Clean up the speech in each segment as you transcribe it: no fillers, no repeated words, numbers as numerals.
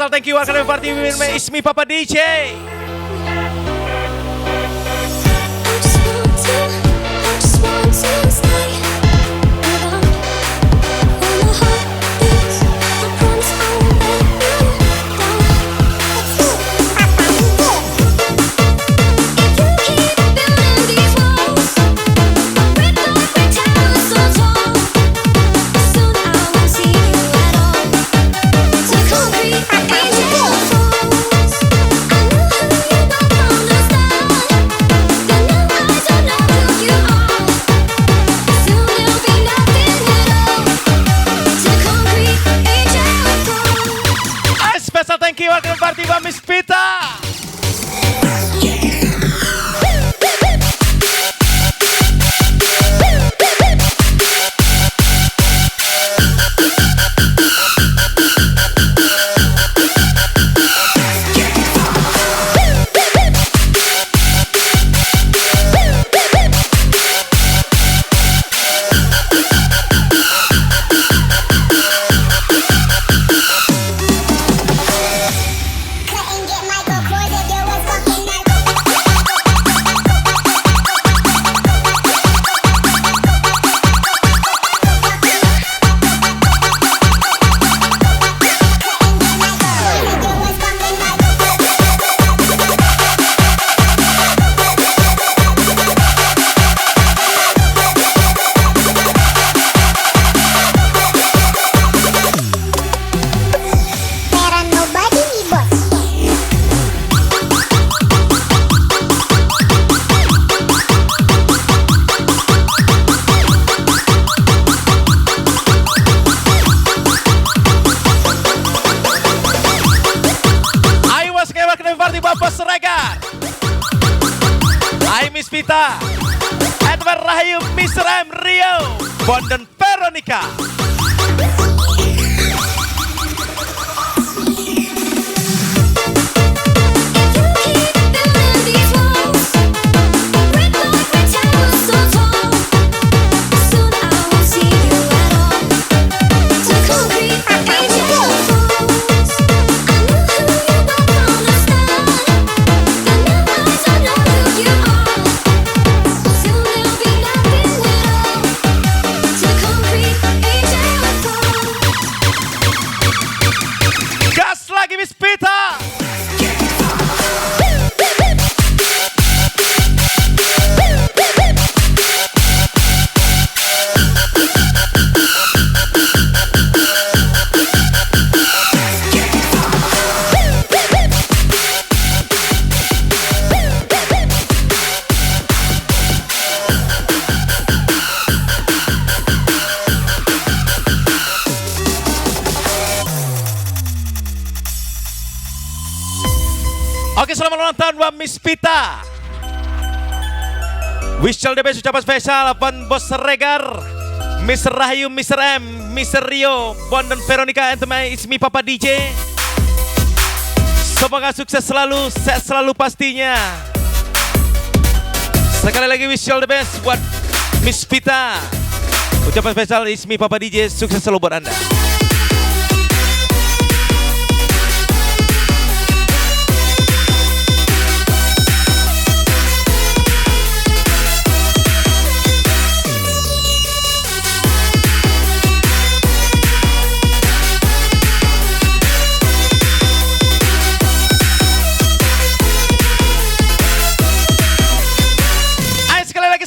special thank you welcome party with me Ismi Papa DJ. Thank you, welcome party by Miss Pita. Miss Pita, Edward Rahayu, Mr. M, Rio, Bon dan Veronica. Oke, selamat ulang tahun buat Miss Pita. Wish all the best ucapan spesial buat Bos Regar, Mr. Rahayu, Mr. M, Mr. Rio, Bon dan Veronica, and teman Ismi Papa DJ. Semoga sukses selalu, sehat selalu pastinya. Sekali lagi wish all the best buat Miss Pita. Ucapan spesial Ismi Papa DJ, sukses selalu buat Anda.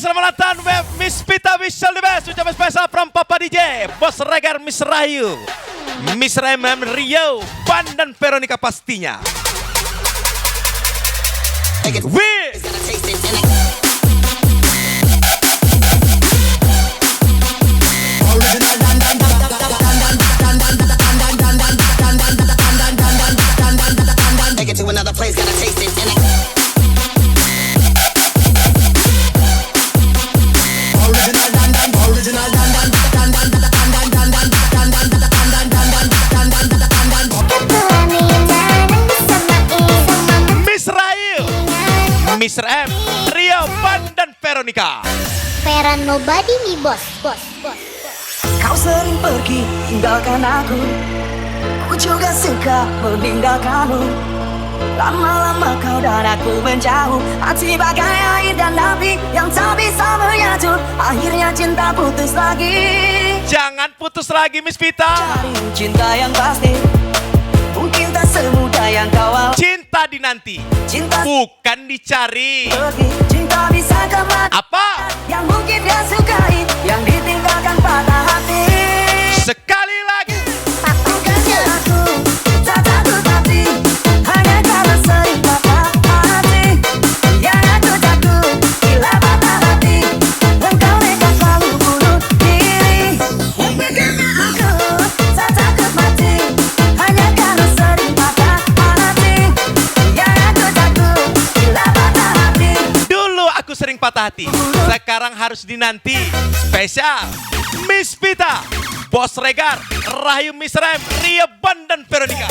Selamat datang Miss Pita, wish all the best. Ucapan spesial from Papa DJ, Bos Regar, Miss Rahayu, Miss MM, Rio, Ban dan Veronica pastinya. Take it to another place, gotta taste it. Mr. M, Rio, Ban dan Veronica. Vera nobody nih bos. Kau sering pergi tinggalkan aku. Aku juga suka meninggalkanmu. Lama-lama kau dan aku menjauh. Hati bagai air dan api yang tak bisa menyatu. Akhirnya cinta putus lagi. Jangan putus lagi Miss Vita. Cari cinta yang pasti, mungkin tak semudah yang kau awal. Cinta dinanti, Cinta bukan dicari. pergi, cinta bisa kembali. Apa? Yang mungkin dia sukai, yang ditinggalkan patah hati. Sekali lagi. Bukannya aku tak takut hati, hanya karena sering patah hati. Yang aku takut bila patah hati, engkau nekat selalu bunuh diri. Bukannya aku tak takut mati, hanya karena sering patah hati. Yang aku takut bila patah hati. Dulu aku sering patah hati, sekarang harus dinanti. Spesial Miss Vita, Bos Regar, Rahayu Misrem, Ria Ban dan Veronica.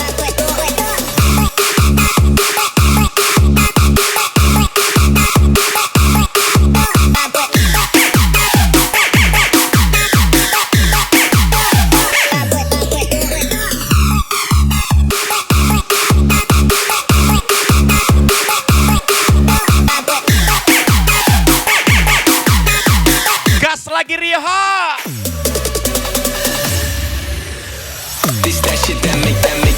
Gas lagi Ria. This that shit that make that make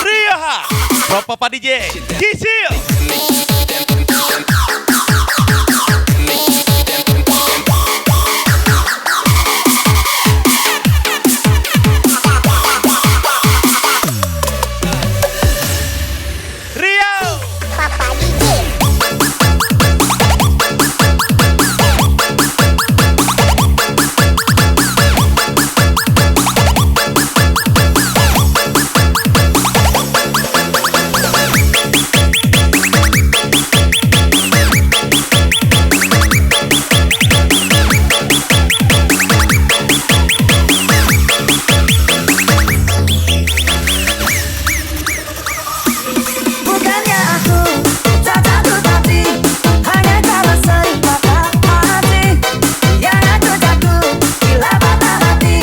Ria, Papa DJ, Kisil. Rio. Papa DJ. Bukannya aku tak takut hati, hanya karena sering patah hati. Yang aku takut bila patah hati,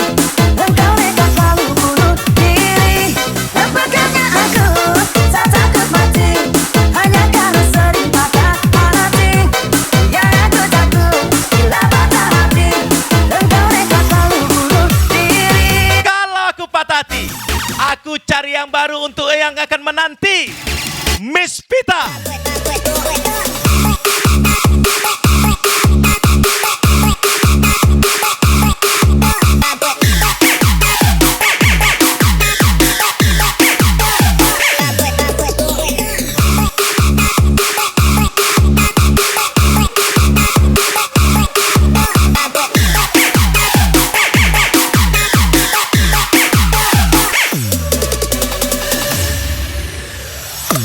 engkau nekat selalu bunuh diri. Bukannya aku tak takut mati, hanya karena sering patah hati. Yang aku takut bila patah hati, engkau nekat selalu bunuh diri. Kalau aku patah hati, aku cari yang baru untuk yang akan menanti. Miss Vita.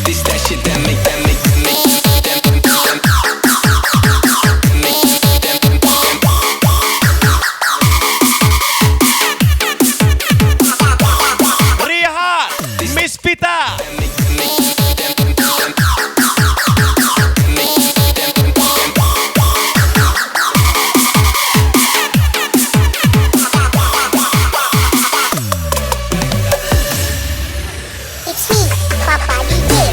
this that shit that make that make Ria, Miss Vita. It's me, Papa DJ.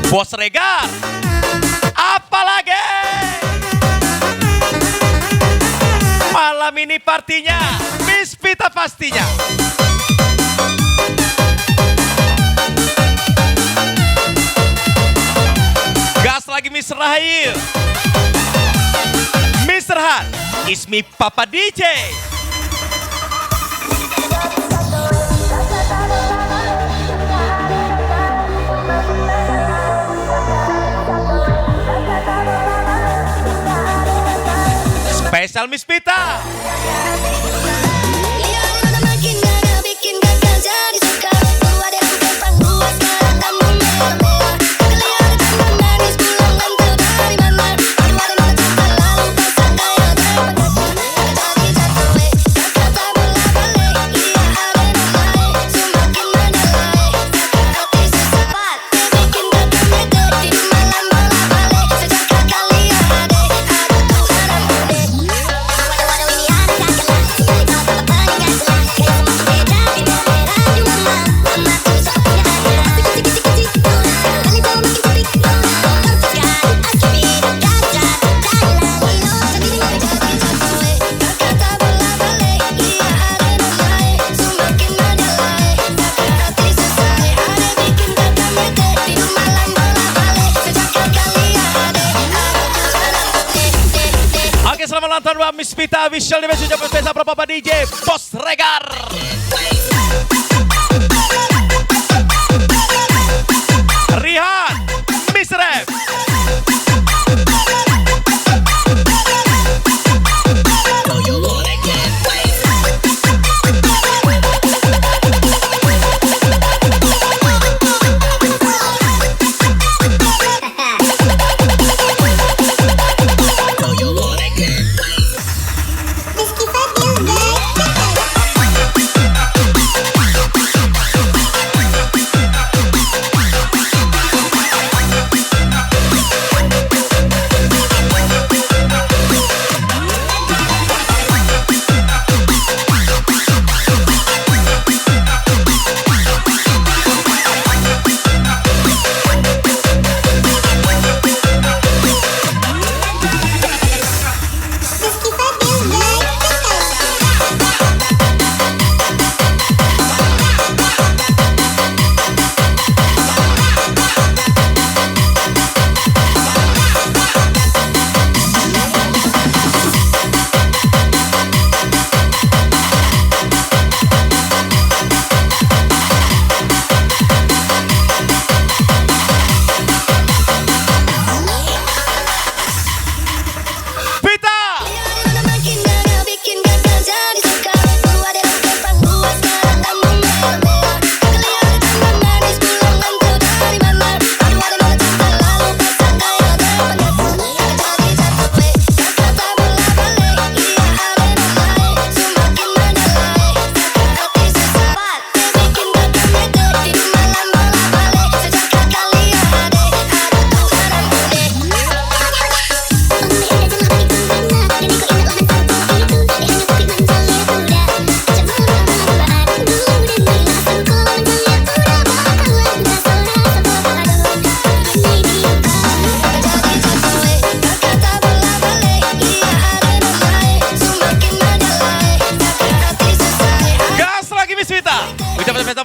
Bos Regar. Apalagi malam ini partinya Miss Pita pastinya. Gas lagi Miss Rahayu. Mr. Han, Ismi Papa DJ. Spesial Miss Pita. Selamat nonton buat Miss Pita Official di Messenger spesial pro Papa DJ Bos Regar. Rihan, Miss Rap.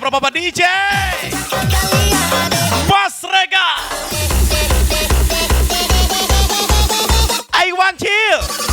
Pro Papa DJ Bos Rega. I want you.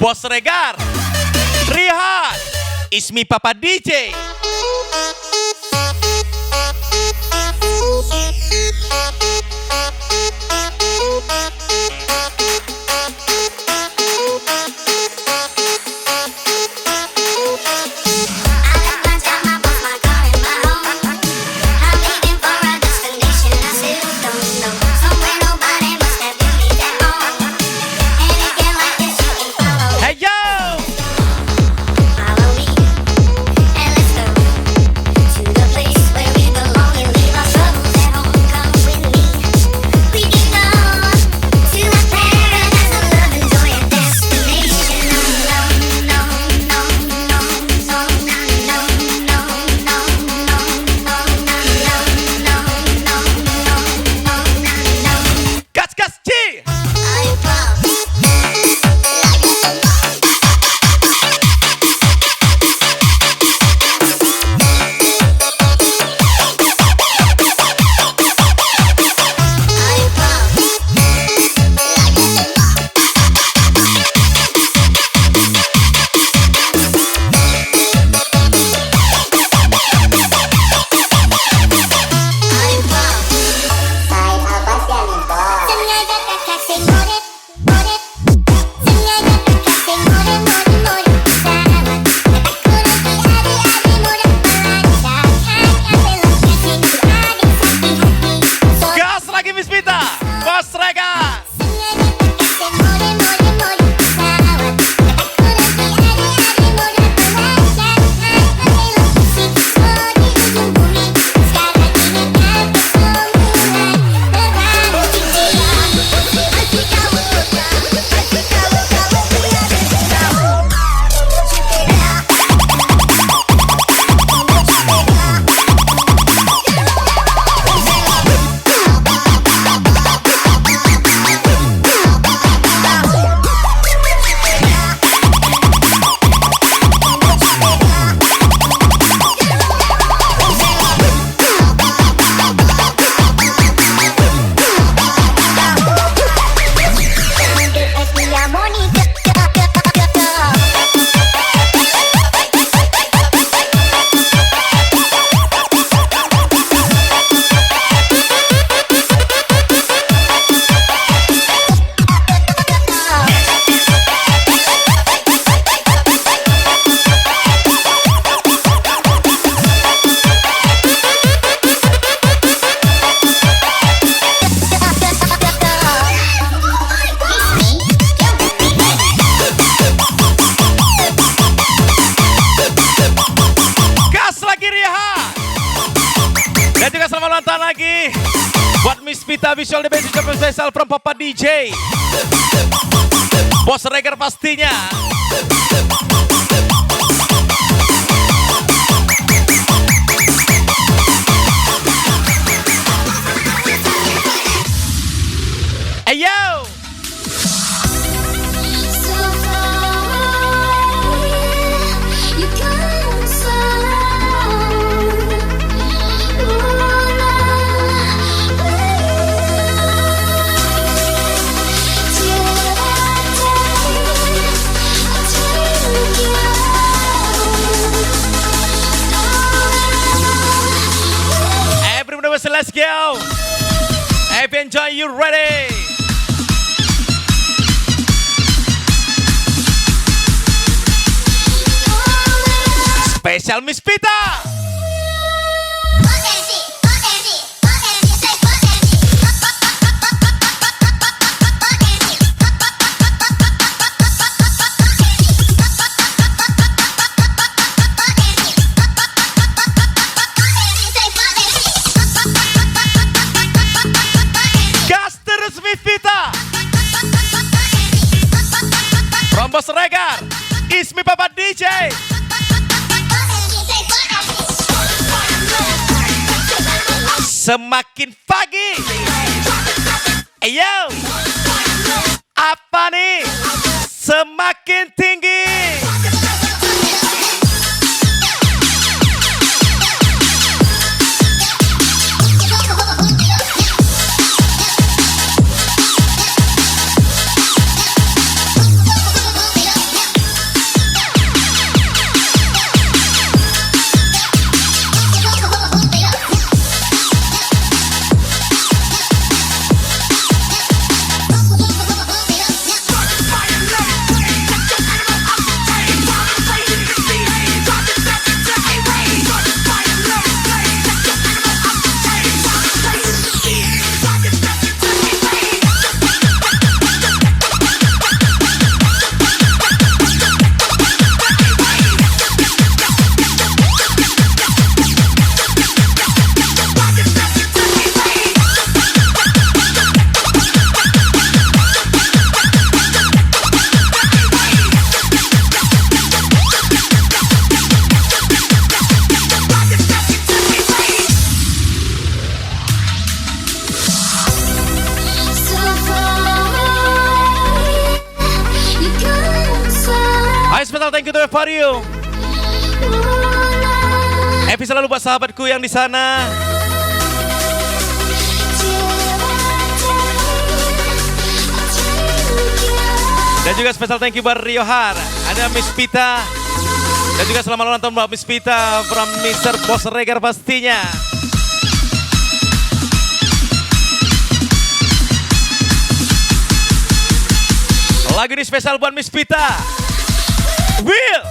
Bos Regar, Rihan, Ismi Papa DJ. Hey yo! Follow me and let's go to the place where we belong and leave our troubles at home. Come with me. We can go to a paradise of love and joy, a destination. No, no, no, no, no, no, no, no, no, no, no. Gas gas Ci. Are you proud? Are you proud? Are you proud? Sengaja kakak sing more, more. Sengaja kakak sing more, more, more. Sahabat, aku nanti adi-adi muda melacak. Hanya beloknya sini adik sakit hati. So Gas lagi Miss Vita. Bos Regar. sengaja kakak sing more, more, more. Sahabat, aku nanti adi-adi muda melacak. Hanya beloknya sini so di ujung bumi. Sekarang ini kakak semua berani tinggi. Gas lagi Rihan. Dan juga selamat ulang tahun lagi buat Miss Vita Visual The Best ucapan spesial from Papa DJ. Bos Regar pastinya. Ayo. So far, you come so Everybody let's go. If you enjoy, you ready? Spesial Miss Vita. Gas terus Miss Vita. From Bos Regar, Ismi Papa DJ. Semakin pagi. Ayo. Apa nih? Semakin tinggi. special thank you to for you. Happy selalu buat sahabatku yang di sana. Dan juga special thank you buat Rio Har. Ada Miss Pita. Dan juga selamat ulang tahun buat Miss Pita from Mr. Boss Regar pastinya. Lagu ini spesial buat Miss Pita. Will.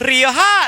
Rio Har.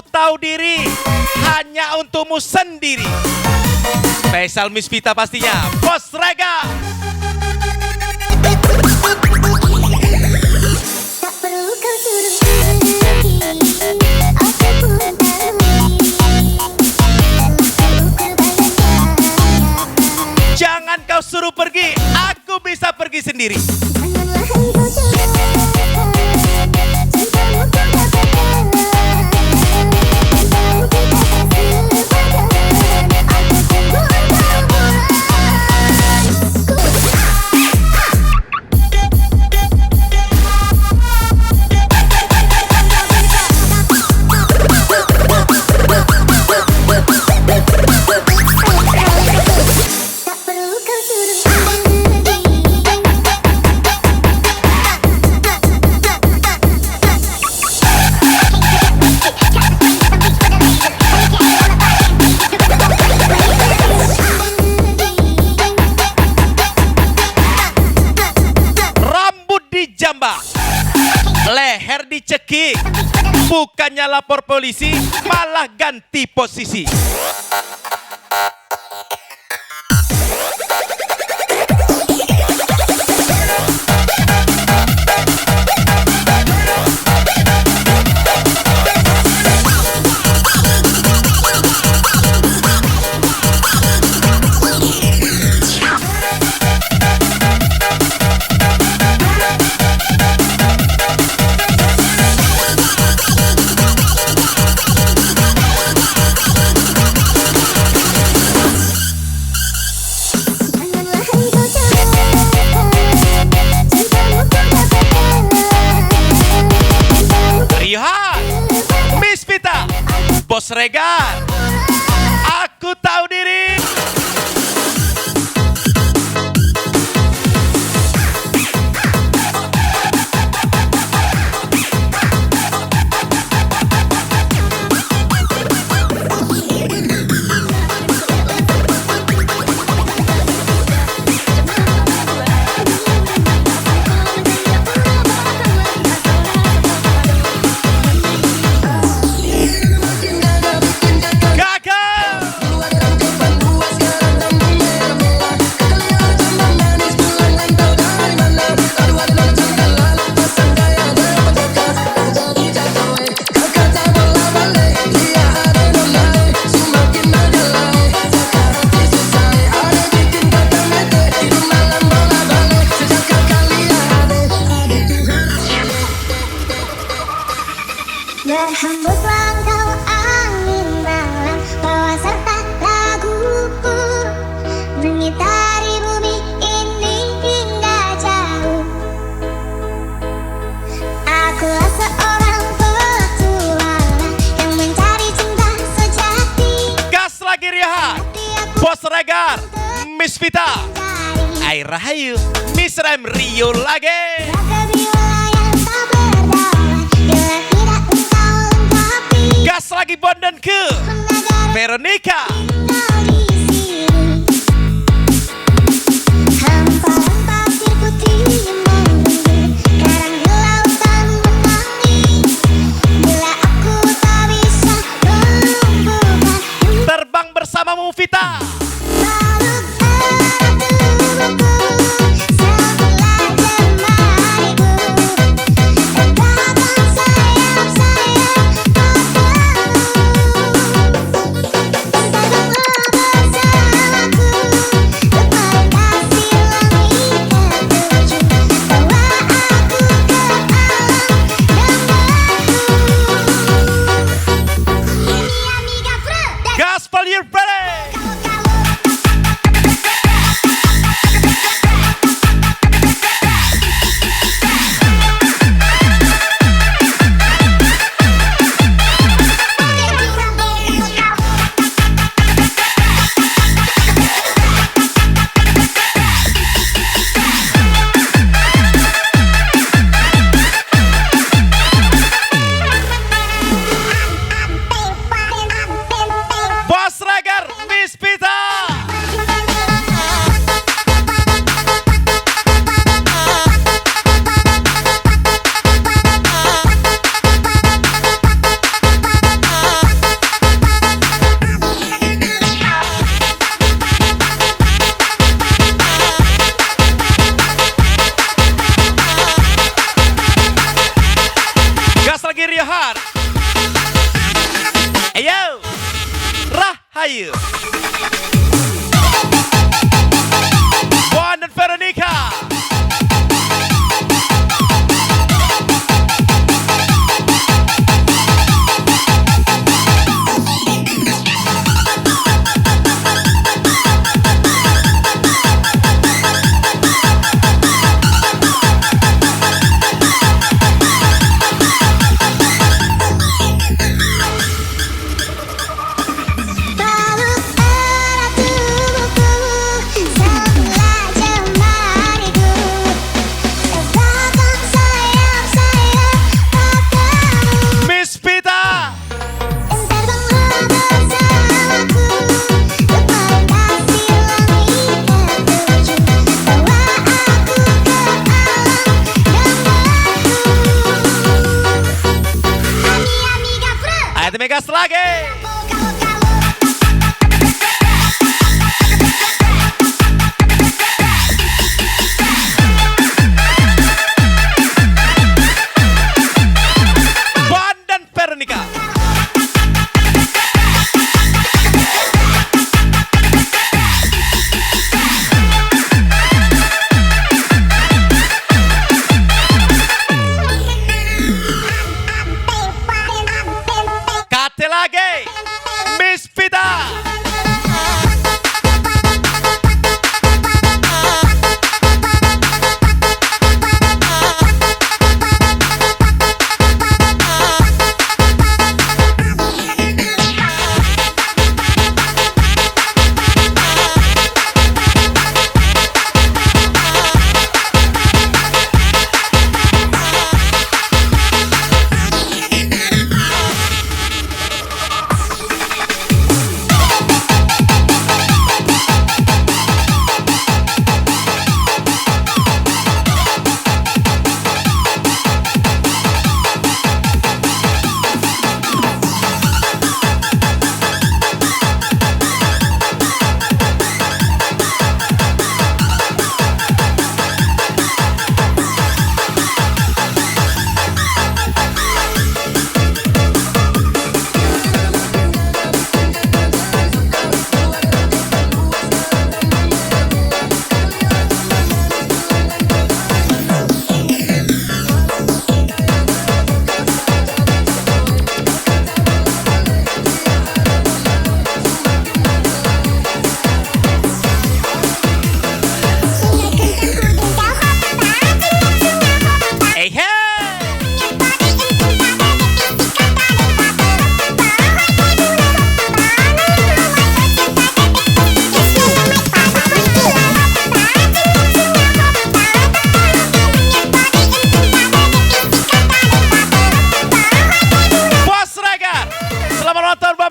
Tahu diri hanya untukmu sendiri. Spesial Miss Pita pastinya. Bos Rega. Tak perlu kau suruh pergi, aku pun tahu. Jangan kau suruh pergi, aku bisa pergi sendiri. Janganlah engkau ceritakan cintamu kau dapatkan. Leher dicekik, bukannya lapor polisi, malah ganti posisi. Bos Regar, aku tahu diri. Bos Regar, Miss Vita, Air Rahayu, Miss Rem Rio lagi. Gas lagi Bondan ke Veronica. Terbang bersamamu Vita. Gospel, you're ready. Bos Regar, Miss Vita. Gas lagi Rio Hart. Ayo, Rahayu. Juan dan Veronica. Miss Vita. Ayo tim gas lagi. Juan dan Veronica. Kate lagi.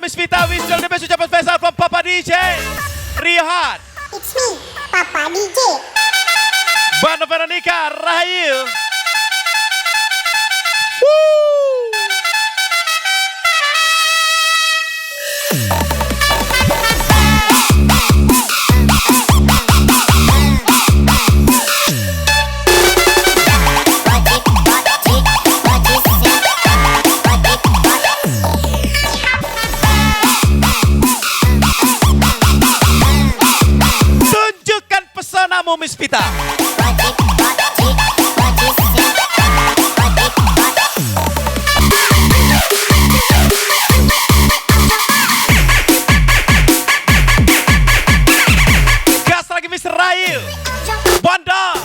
Miss Vita, wish you all the best. Ucapan spesial from Papa DJ Rihan, It's me, Papa DJ. Banda Veronica, Rahayu. Woo! Tunjukkan pesonamu Miss Vita. Gas lagi Miss Rayu, Banda.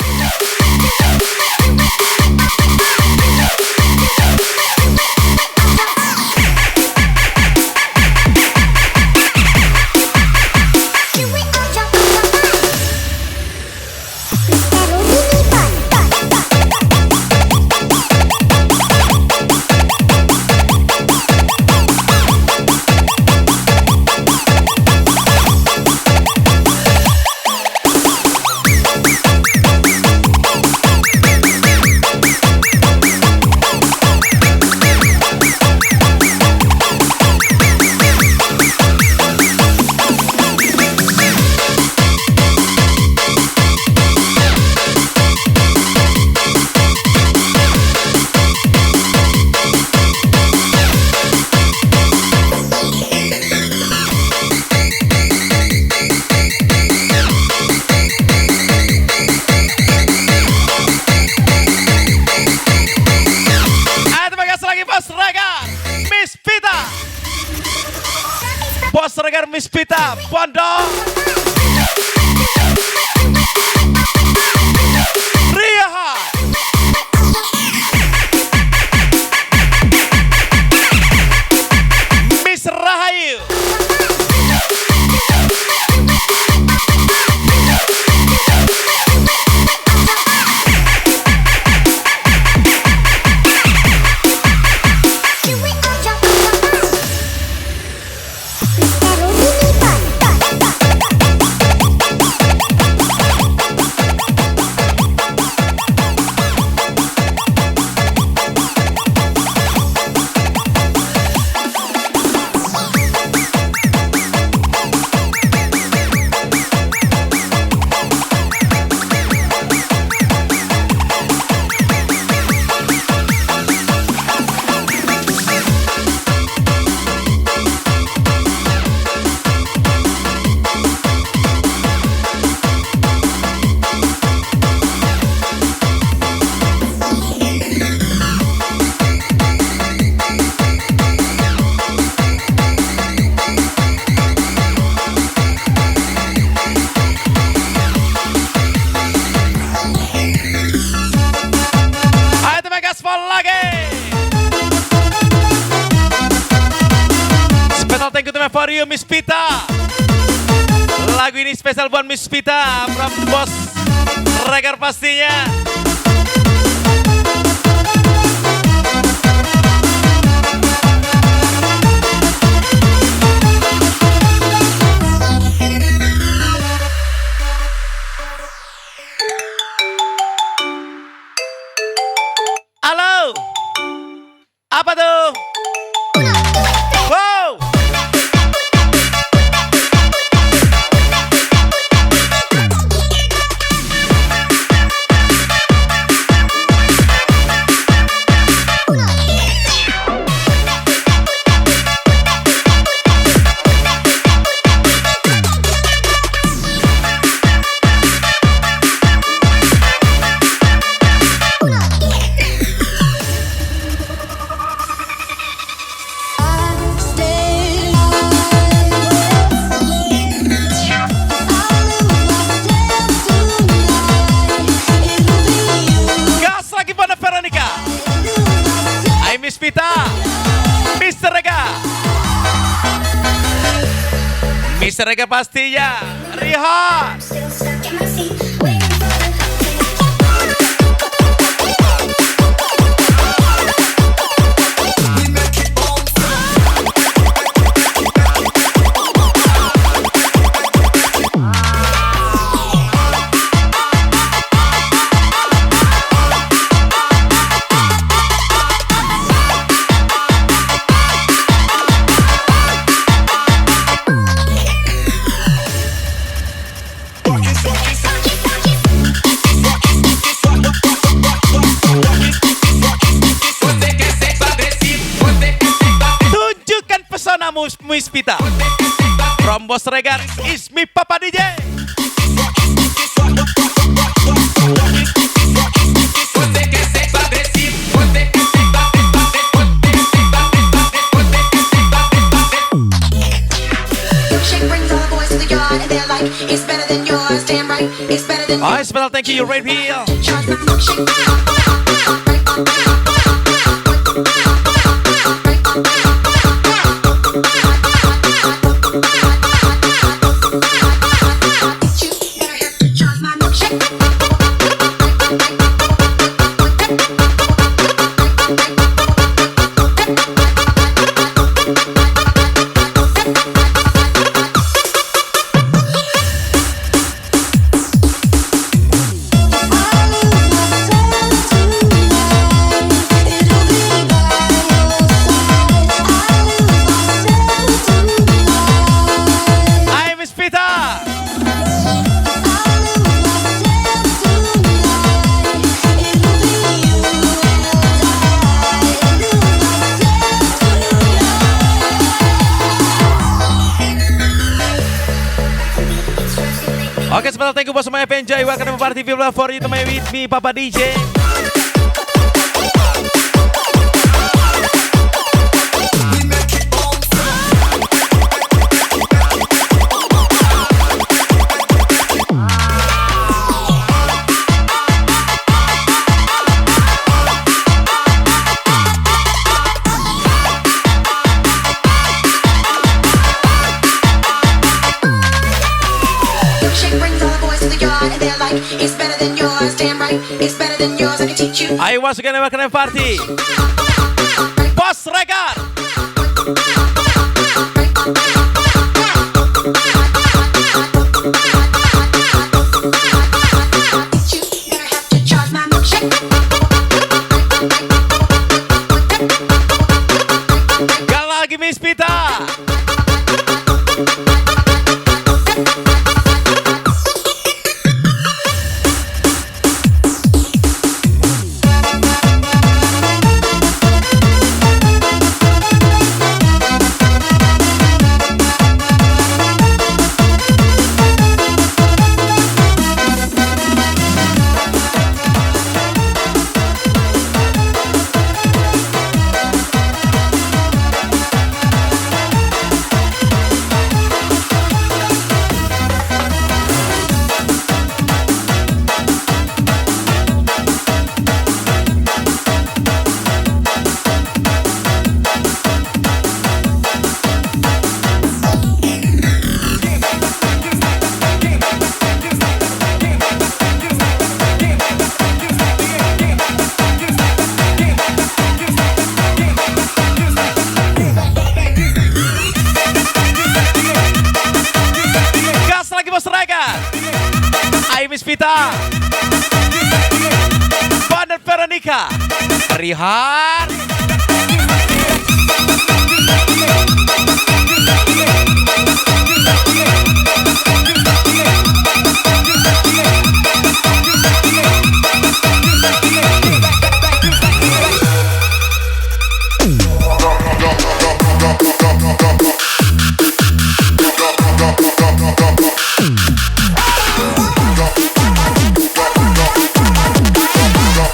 Bos Regar Miss Vita, Bondo. Rihan. Miss Rahayu. Thank you for you Miss Vita. Lagu ini spesial buat Miss Vita from Bos Regar pastinya. Halo. Apa tuh? Wow. Miss Vita, Mr. Rega, Mr. Rega pastinya, Rihan. Still stuck in my seat, waiting for the Mispita. From Bos Regar, is me Papa DJ. Shake brings all the boys to the yard and they're like, it's better than yours, damn right, it's better than Alright, special thank you, Red Hill. Charge my milkshake. You better have to charge my milkshake. I'm Mispita. Oke, special thank you buat semuanya penjay. Welcome to party people for you to my with me Papa DJ. Milkshake brings all the boys to the yard and they're like, it's better than yours, damn right, it's better than yours, I can teach you. Ayo once again, welcome to party. Bos Regar. You better have to charge my milkshake. Gak lagi Mispita. Gas lagi Bos Regar. Ayo Mispita. Pan dan Veronica. Rihar.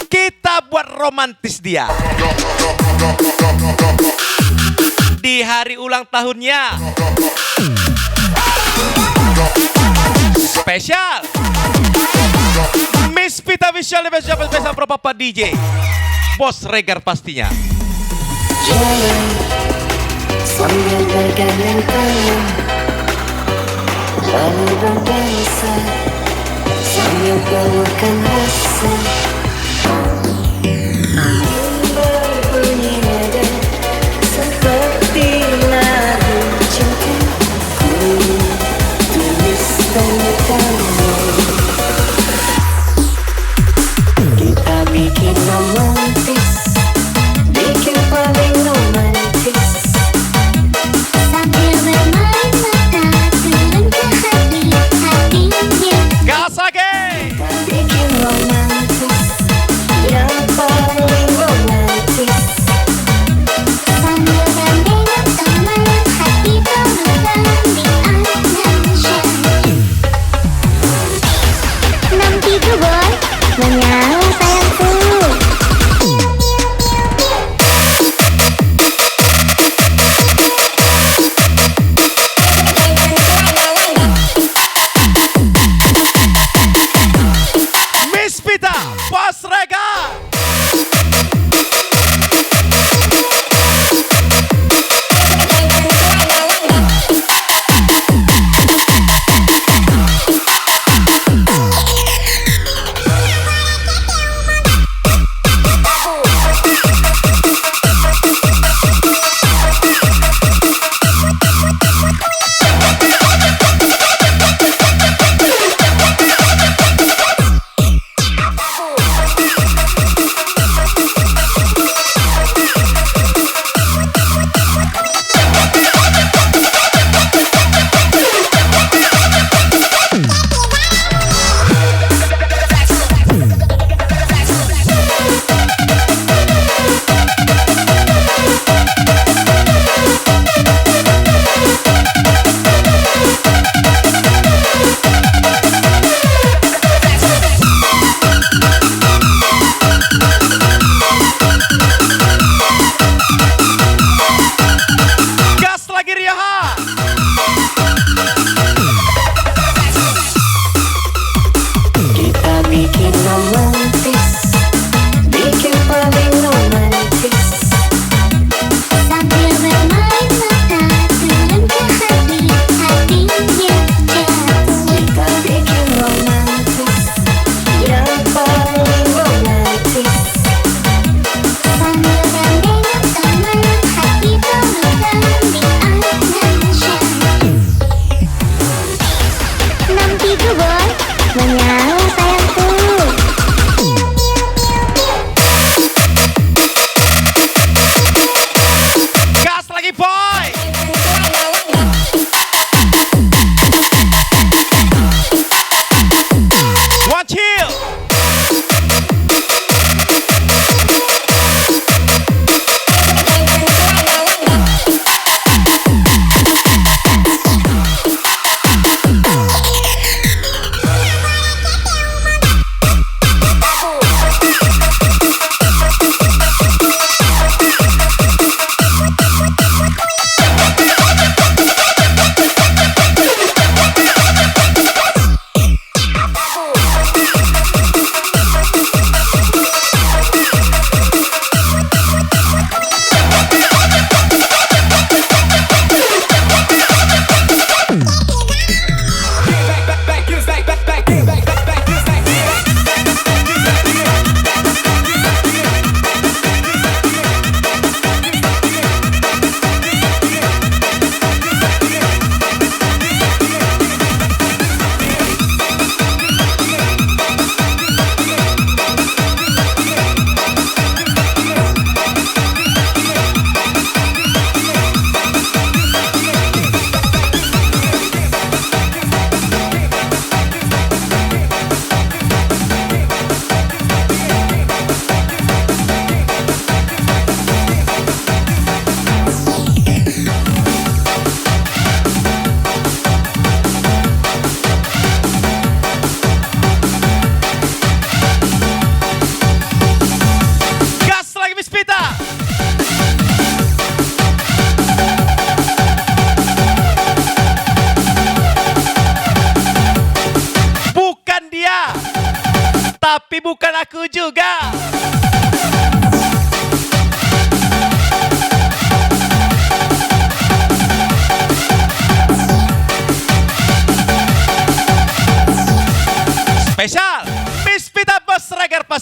Kita buat romantis dia. Di hari ulang tahunnya. Spesial. Mispita spesial pro Papa DJ. Bos Regar pastinya. Jalan sambil bergandeng tangan, lalu berdansa sambil bawakan rasa. Berbunyi nada seperti lagu cinta, ku tulis tentangmu. Kita bikin romantis, bikin paling romantis. Sambil bermain mata turun ke hati-hatinya. Gas lagi. Kita bikin romantis, yang paling romantis.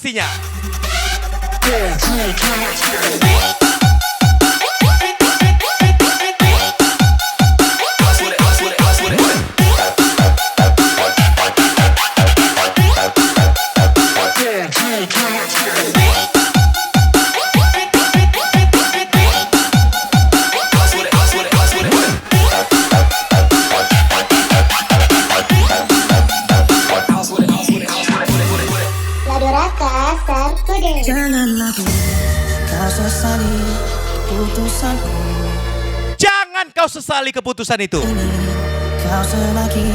pastinya. Janganlah kau sesali putusanku. Jangan kau sesali keputusan itu. Kau selagi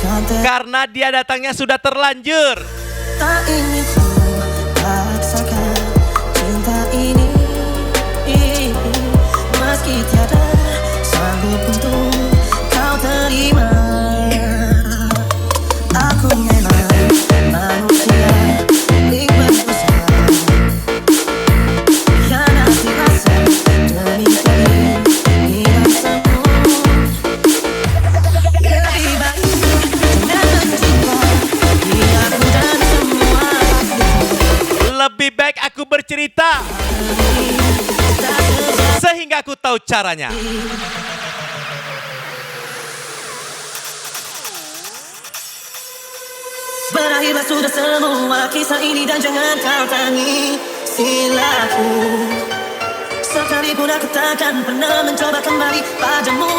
kan Karena dia datangnya sudah terlanjur. tak ingin ku paksakan cinta ini. Meski tiada sanggup untuk kau terima. Aku memang manusia nikmat besar. Hianati rasa demi keinginan semu. Lebih baik jangan mencinta diri aku dan semua Lebih baik aku bercerita sehingga aku tahu caranya. Berakhirlah sudah semua kisah ini dan jangan kau tangisi aku. Sekalipun aku takkan pernah mencoba kembali padamu.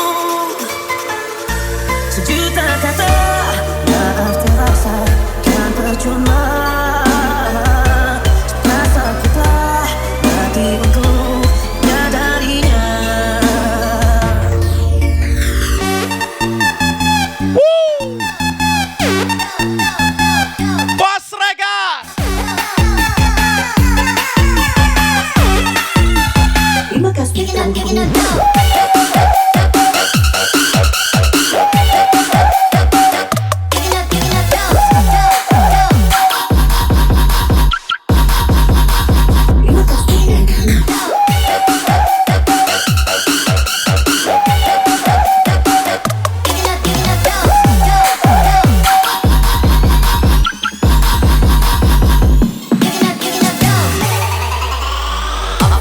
Sejuta kata maaf terasa kan percuma. Rasa ku telah mati untuk menyadarinya. Bos Rega. Terima kasih.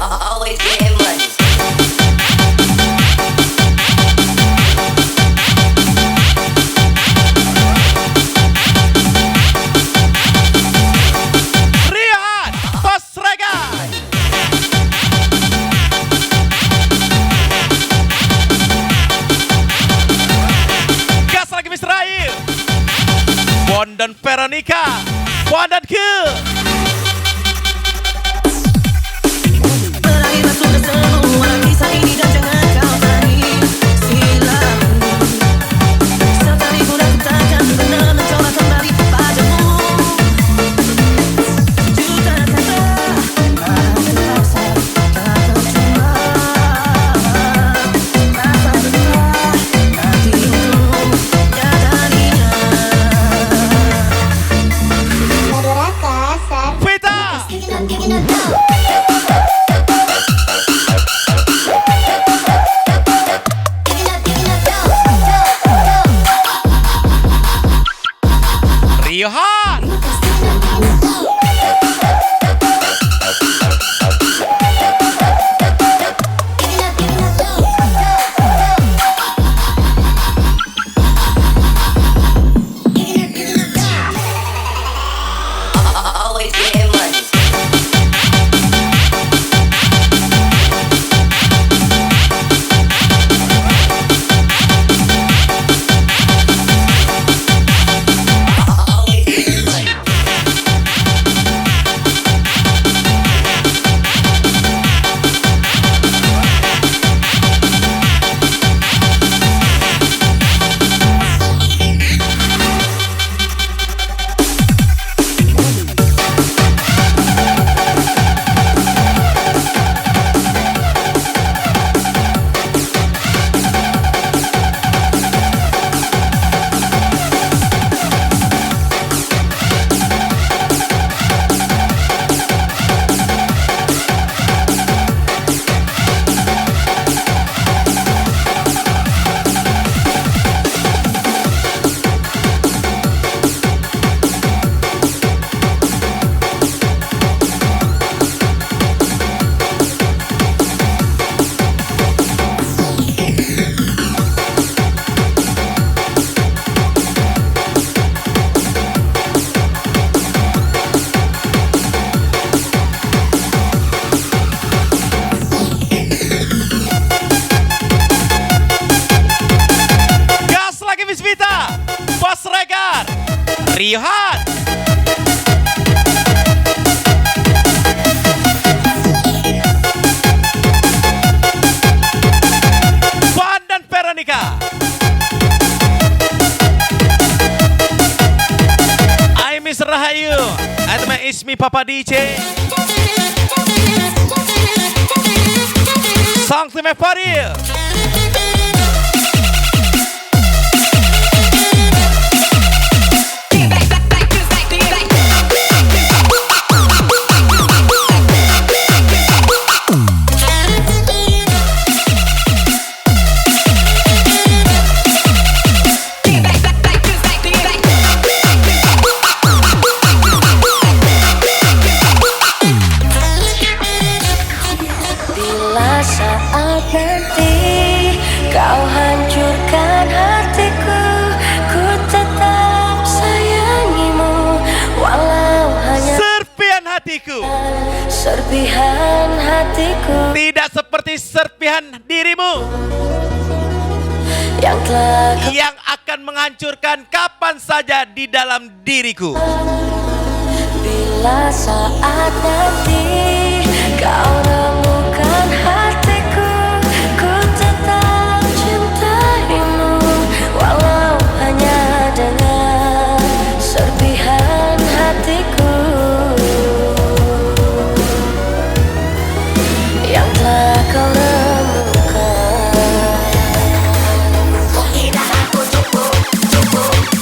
Always getting money. Rihan, Bos Rega. Gas lagi Mr. Rahim. Bondan Veronica. Bondan ke. Berakhirlah sudah semua kisah ini dan jangan kau tangisi aku. Sekalipun aku takkan pernah mencoba kembali padamu. Juta kata maaf terasa tak percuma. Rasa berubah nanti untuk menyadarinya. Vita. Rihan. Always getting money. Always Riohan. Pan dan Veronica. I Miss Rahayu. Atma Ismi Papa DJ. Song to me for you. Bila saat nanti kau hancurkan hatiku, ku tetap sayangimu walau hanya Serpihan hatiku. serpihan hatiku Tidak seperti serpihan dirimu yang telah kau yang akan menghancurkan kapan saja di dalam diriku. Bila saat nanti kau nemukan hatiku, ku tetap cintaimu walau hanya dengan serpihan hatiku yang telah kau nemukan.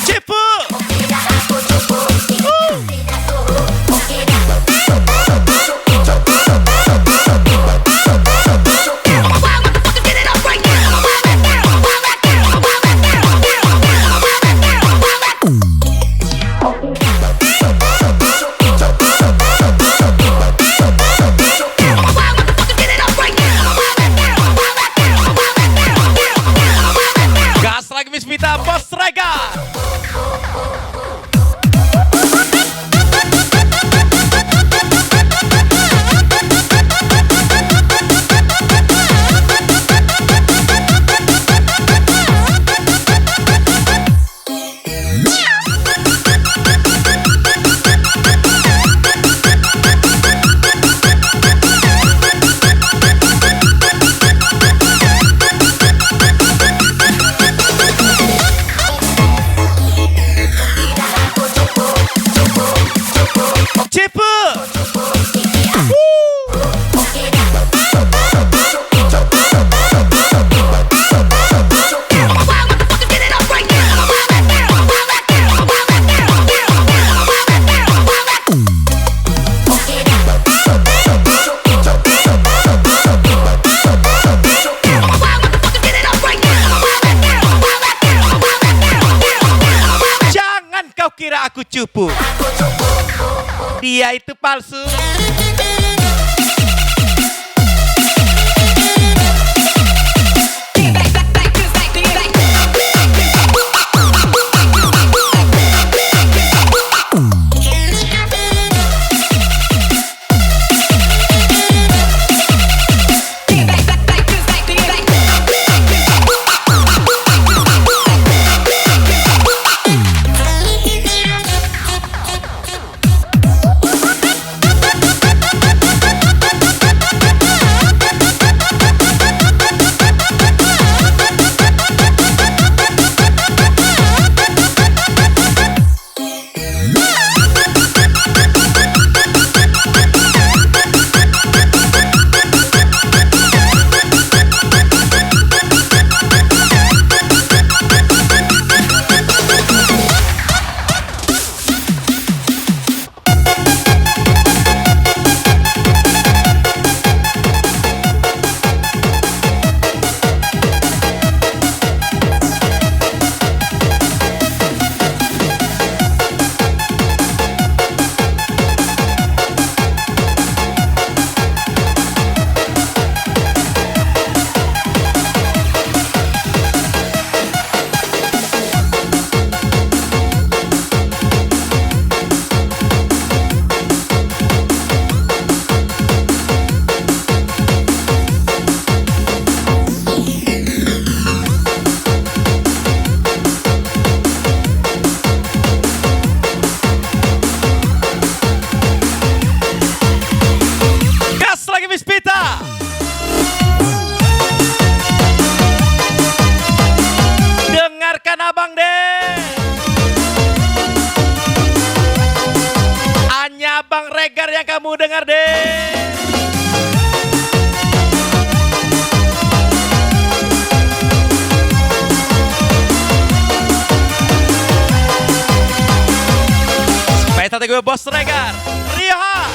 Cipu. Gas lagi Miss Vita, Bos Regar. Cipu. Jangan kau kira aku cupu. Dia itu palsu. Bukan abang deh. Hanya Bang Regar yang kamu dengar deh. Spesial gue Bos Regar, Riha,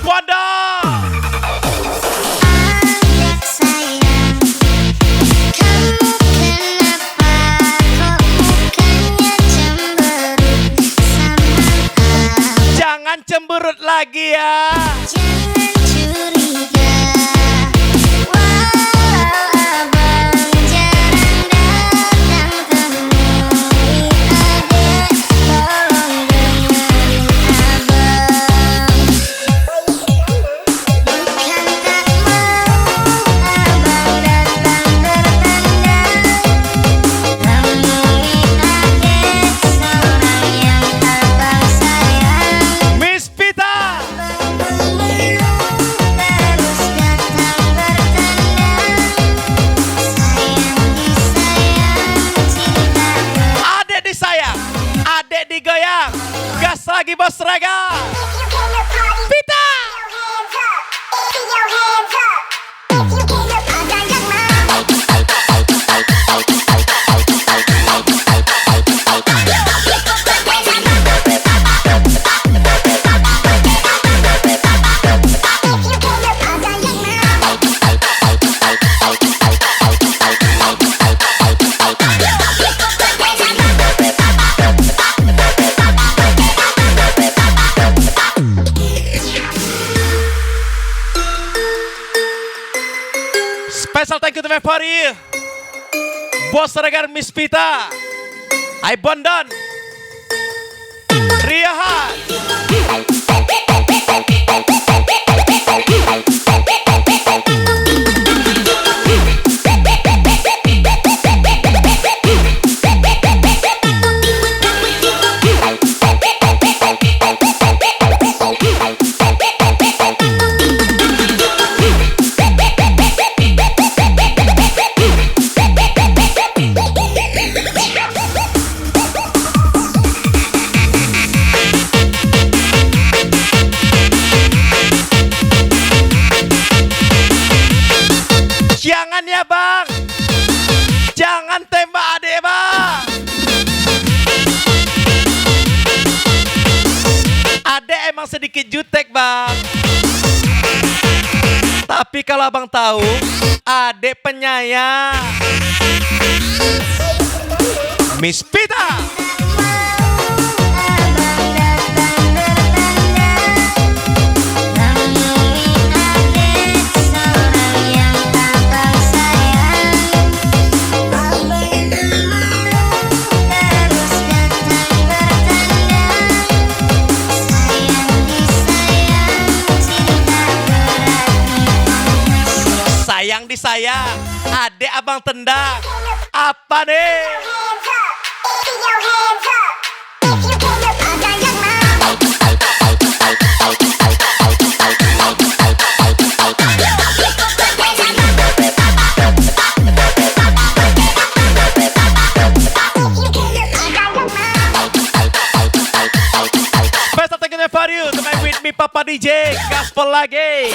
Wanda. Adik sayang, kamu kenapa kok mukanya cemberut sama aku? Jangan cemberut lagi ya. Jangan curiga, walau abang jarang datang temui adik, tolong dengerin abang. Bukan tak mau abang datang bertandang, temui adik seorang yang abang sayang. Miss Pita. Terus datang bertandang, sayang disayang, cinta Adek disayang, adek digoyang. Gas lagi Bos Regar. Pita. Special thank you to everybody. Bos Regar, Miss Pita, I Bondan, Riahan. Jangan ya bang, jangan tembak adek bang. Adek emang sedikit jutek bang. Tapi kalau abang tahu, adek penyayang. Miss Pita. Sayang disayang, adek abang tendang. Apa nih? Special thank you for you to main with me Papa DJ Gaspol lagi.